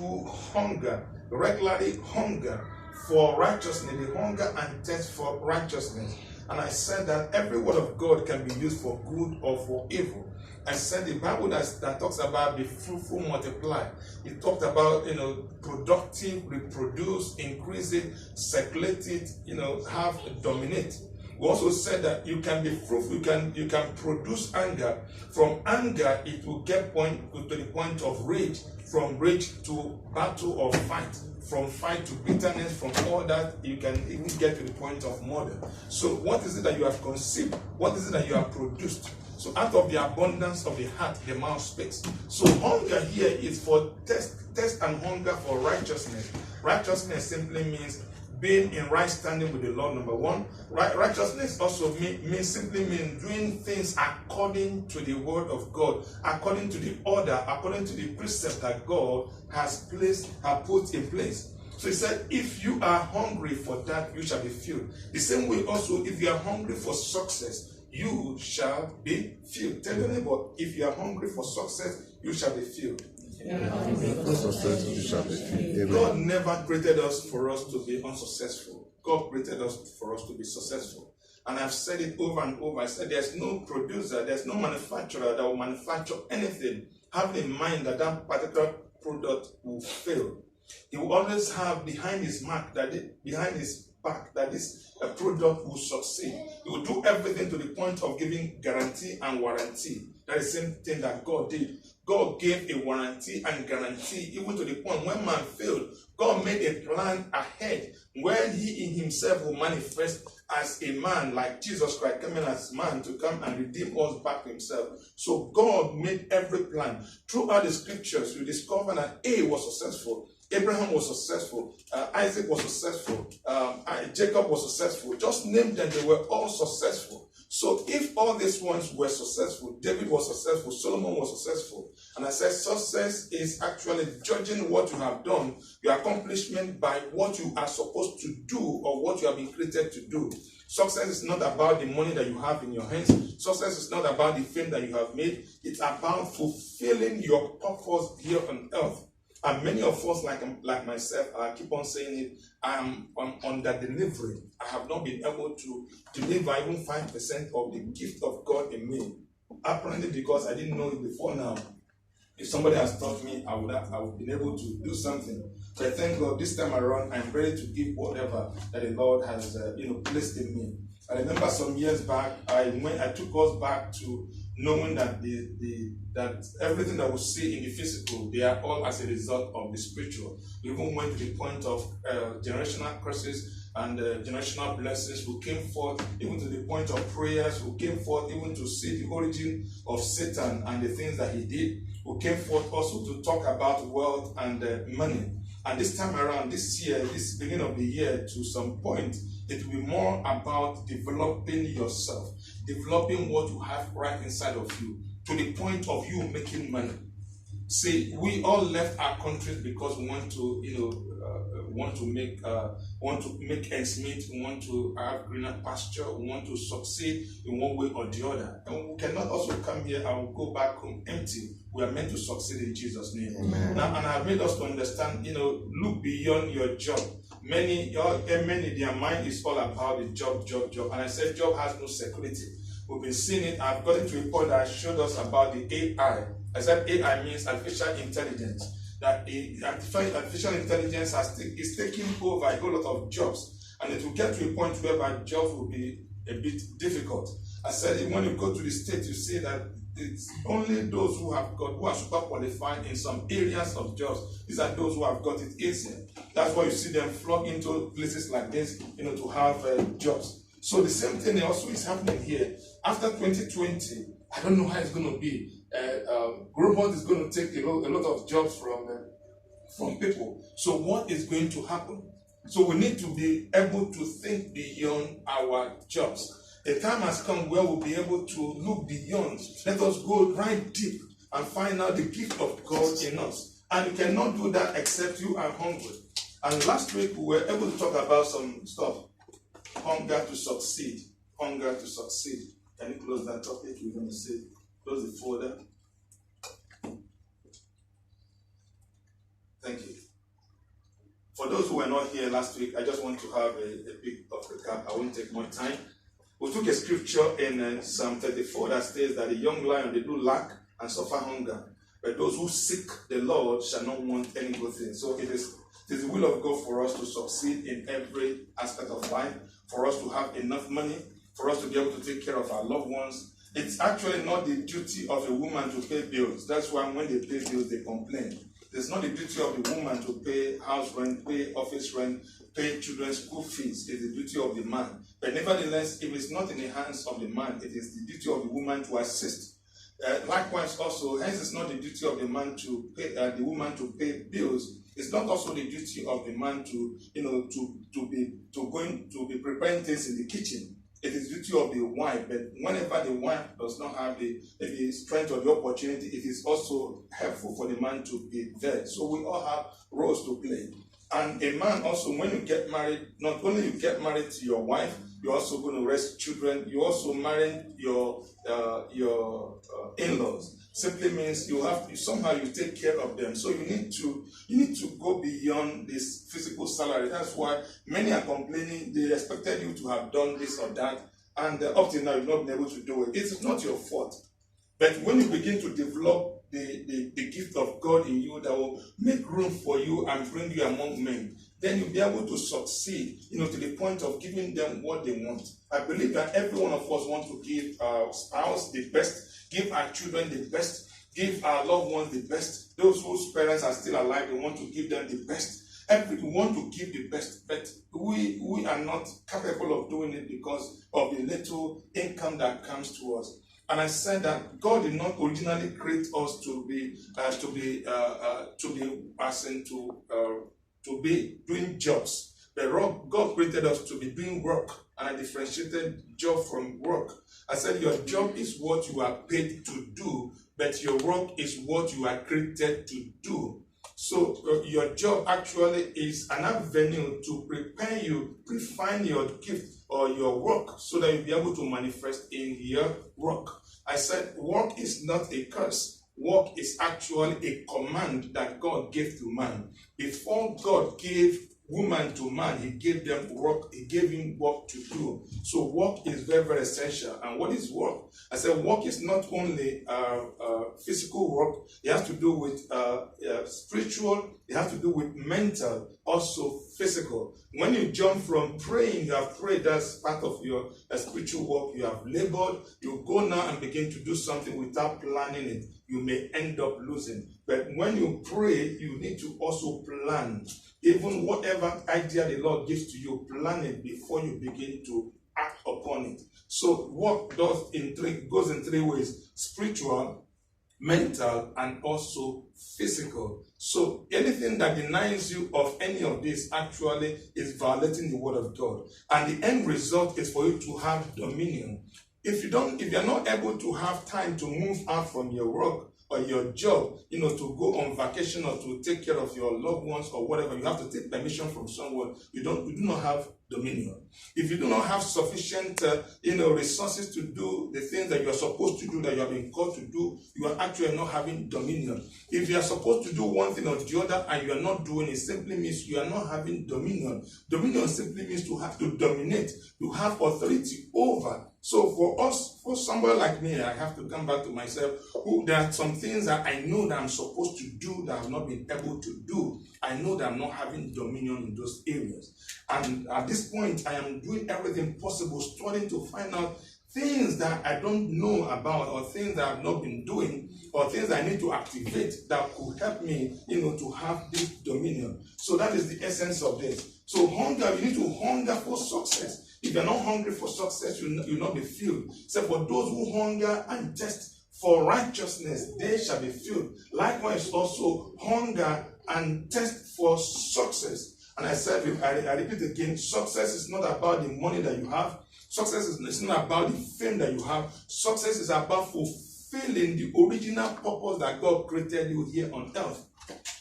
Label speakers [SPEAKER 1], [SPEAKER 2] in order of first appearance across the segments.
[SPEAKER 1] who regularly hunger for righteousness, the hunger and thirst for righteousness. And I said that every word of God can be used for good or for evil. I said the Bible that talks about be fruitful, multiply. It talked about, productive, reproduce, increase it, circulate it, have, dominate. We also said that you can be fruitful, you can produce anger. From anger, it will get to the point of rage. From rage to battle or fight. From fight to bitterness, from all that, you can even get to the point of murder. So what is it that you have conceived? What is it that you have produced? So out of the abundance of the heart, the mouth speaks. So hunger here is for test and hunger for righteousness. Righteousness simply means being in right standing with the Lord, number one. Righteousness also simply means doing things according to the word of God, according to the order, according to the precept that God has put in place. So he said, if you are hungry for that, you shall be filled. The same way also, if you are hungry for success, you shall be filled. Tell your neighbor, if you are hungry for success, you shall be filled. God never created us for us to be unsuccessful. God created us for us to be successful. And I've said it over and over. I said there's no producer, there's no manufacturer that will manufacture anything having in mind that that particular product will fail. He will always have behind his back that this product will succeed. He will do everything to the point of giving guarantee and warranty. That is the same thing that God did. God gave a warranty and guarantee even to the point when man failed. God made a plan ahead when he in himself will manifest as a man like Jesus Christ coming as man to come and redeem us back to himself. So God made every plan. Throughout the scriptures, you discover that A was successful. Abraham was successful. Isaac was successful. Jacob was successful. Just name them, they were all successful. So if all these ones were successful, David was successful, Solomon was successful. And I said success is actually judging what you have done, your accomplishment by what you are supposed to do or what you have been created to do. Success is not about the money that you have in your hands. Success is not about the fame that you have made. It's about fulfilling your purpose here on earth. And many of us, like myself, I keep on saying it, I am on that delivery. I have not been able to deliver even 5% of the gift of God in me. Apparently because I didn't know it before now. If somebody has taught me, I would have been able to do something. So I thank God this time around, I'm ready to give whatever that the Lord has placed in me. I remember some years back, I took us back to knowing that that everything that we see in the physical, they are all as a result of the spiritual. We even went to the point of generational curses and generational blessings. We came forth even to the point of prayers. We came forth even to see the origin of Satan and the things that he did. We came forth also to talk about wealth and money. And this time around, this year, this beginning of the year, to some point, it will be more about developing yourself, developing what you have right inside of you, to the point of you making money. See, we all left our countries because we want to make ends meet. We want to have greener pasture. We want to succeed in one way or the other. And we cannot also come here and go back home empty. We are meant to succeed in Jesus' name.
[SPEAKER 2] Amen.
[SPEAKER 1] Now, and I've made us to understand, look beyond your job. Many, their mind is all about the job. And I said, job has no security. We've been seeing it. I've got into a report that showed us about the AI. I said AI means artificial intelligence. That artificial intelligence is taking over a whole lot of jobs. And it will get to a point where jobs will be a bit difficult. I said, when you go to the state, you see that it's only those who are super qualified in some areas of jobs. These are those who have got it easier. That's why you see them flock into places like this, to have jobs. So the same thing also is happening here. After 2020, I don't know how it's going to be. Robot is going to take a lot of jobs from people. So what is going to happen? So we need to be able to think beyond our jobs. The time has come where we'll be able to look beyond. Let us go right deep and find out the gift of God in us. And you cannot do that except you are hungry. And last week we were able to talk about some stuff. Hunger to succeed. Hunger to succeed. Can you close that topic? We're going to say, close the folder. Thank you. For those who were not here last week, I just want to have a bit of recap. I won't take more time. We took a scripture in Psalm 34 that states that the young lion, they do lack and suffer hunger, but those who seek the Lord shall not want any good thing. So it is the will of God for us to succeed in every aspect of life, for us to have enough money, for us to be able to take care of our loved ones. It's actually not the duty of a woman to pay bills. That's why when they pay bills, they complain. It's not the duty of the woman to pay house rent, pay office rent, pay children's school fees. It's the duty of the man. But nevertheless, if it's not in the hands of the man, it is the duty of the woman to assist. Likewise, also, hence it's not the duty of the man to pay the woman to pay bills. It's not also the duty of the man to be preparing things in the kitchen. It is the duty of the wife, but whenever the wife does not have the strength or the opportunity, it is also helpful for the man to be there. So we all have roles to play. And a man also, when you get married, not only you get married to your wife, you're also going to raise children. You also marry your in-laws. Simply means somehow you take care of them. So you need to go beyond this physical salary. That's why many are complaining. They expected you to have done this or that, and up till now you've not been able to do it. It's not your fault. But when you begin to develop the gift of God in you that will make room for you and bring you among men, then you'll be able to succeed, to the point of giving them what they want. I believe that every one of us wants to give our spouse the best, give our children the best, give our loved ones the best. Those whose parents are still alive, we want to give them the best. We want to give the best, but we are not capable of doing it because of the little income that comes to us. And I said that God did not originally create us to be doing jobs. But God created us to be doing work, and I differentiated job from work. I said your job is what you are paid to do, but your work is what you are created to do. So your job actually is an avenue to prepare you, refine your gift or your work so that you'll be able to manifest in your work. I said work is not a curse. Work is actually a command that God gave to man. Before God gave woman to man, he gave them work. He gave him work to do. So work is very, very essential. And what is work? I said work is not only physical work. It has to do with spiritual. It has to do with mental, also physical. When you jump from praying, you have prayed, that's part of your spiritual work. You have labored. You go now and begin to do something without planning it. You may end up losing. But when you pray, you need to also plan. Even whatever idea the Lord gives to you, plan it before you begin to act upon it. So work goes in three ways: spiritual, mental, and also physical. So anything that denies you of any of this actually is violating the word of God. And the end result is for you to have dominion. If you're not able to have time to move out from your work or your job, to go on vacation or to take care of your loved ones or whatever, you have to take permission from someone. You do not have dominion. If you do not have sufficient, resources to do the things that you are supposed to do, that you have been called to do, you are actually not having dominion. If you are supposed to do one thing or the other and you are not doing it, simply means you are not having dominion. Dominion simply means to have to dominate, to have authority over. So for somebody like me, I have to come back to myself. There are some things that I know that I'm supposed to do that I have not been able to do. I know that I'm not having dominion in those areas. And at this point, I am doing everything possible, starting to find out things that I don't know about, or things that I've not been doing, or things I need to activate that could help me, to have this dominion. So that is the essence of this. So hunger, you need to hunger for success. If you're not hungry for success, you'll not be filled. So for those who hunger and thirst for righteousness, they shall be filled. Likewise, also hunger and thirst for success. And I said, I repeat again, success is not about the money that you have. Success is not about the fame that you have. Success is about fulfilling the original purpose that God created you here on earth.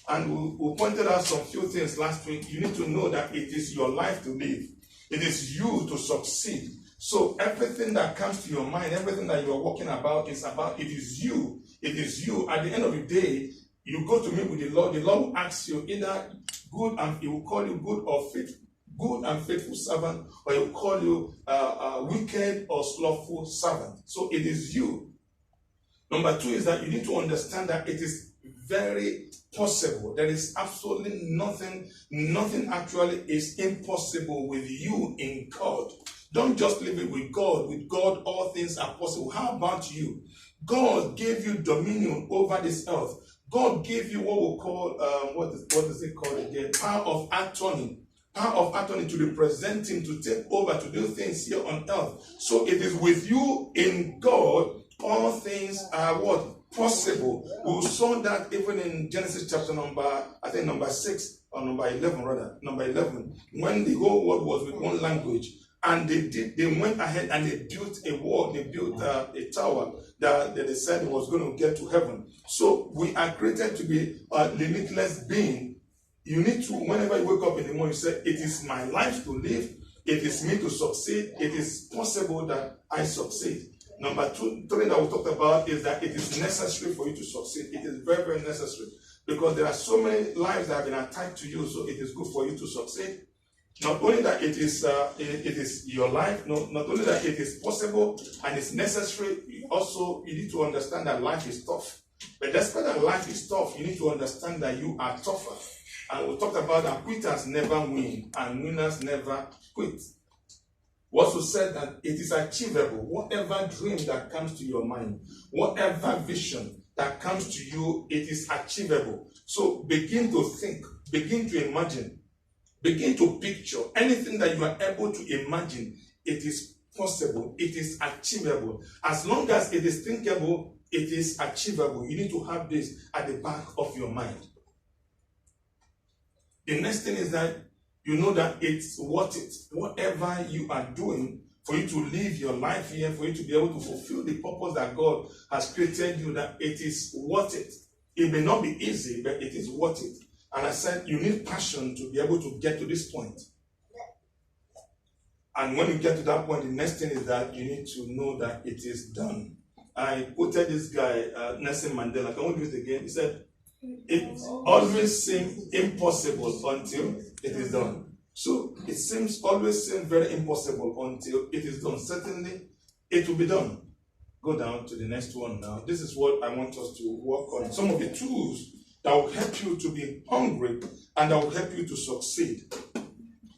[SPEAKER 1] And we pointed out some few things last week. You need to know that it is your life to live. It is you to succeed. So everything that comes to your mind, everything that you are walking about, it is you. It is you. At the end of the day, You go to meet with the Lord will ask you either good, and he will call you good and faithful servant, or he will call you wicked or slothful servant. So it is you. Number 2 is that you need to understand that it is very possible. There is absolutely nothing actually is impossible with you in God. Don't just leave it with God. With God, all things are possible. How about you? God gave you dominion over this earth. God gave you what we call, what is it called again? Power of attorney. Power of attorney to represent him, to take over, to do things here on earth. So it is with you in God, all things are what? Possible. We saw that even in Genesis chapter number 6 or number 11 rather. Number 11, when the whole world was with one language. And they went ahead and they built a wall, they built a tower that they said was going to get to heaven. So we are created to be a limitless being. You need to, whenever you wake up in the morning, you say, it is my life to live, it is me to succeed, it is possible that I succeed. Number 2, 3 that we talked about is that it is necessary for you to succeed. It is very, very necessary. Because there are so many lives that have been attached to you, so it is good for you to succeed. Not only that it is your life, not only that it is possible and it's necessary, also you need to understand that life is tough. But despite that life is tough, you need to understand that you are tougher. And we talked about that quitters never win and winners never quit. We also said that it is achievable. Whatever dream that comes to your mind, whatever vision that comes to you, it is achievable. So begin to think, begin to imagine. Begin to picture anything that you are able to imagine. It is possible. It is achievable. As long as it is thinkable, it is achievable. You need to have this at the back of your mind. The next thing is that you know that it's worth it. Whatever you are doing, for you to live your life here, for you to be able to fulfill the purpose that God has created you, that it is worth it. It may not be easy, but it is worth it. And I said, you need passion to be able to get to this point. And when you get to that point, the next thing is that you need to know that it is done. I quoted this guy, Nelson Mandela. Can we do it again? He said, it always seems impossible until it is done. So it always seems very impossible until it is done. Certainly, it will be done. Go down to the next one now. This is what I want us to work on. Some of the tools that will help you to be hungry and that will help you to succeed.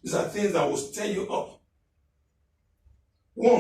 [SPEAKER 1] These are things that will stir you up.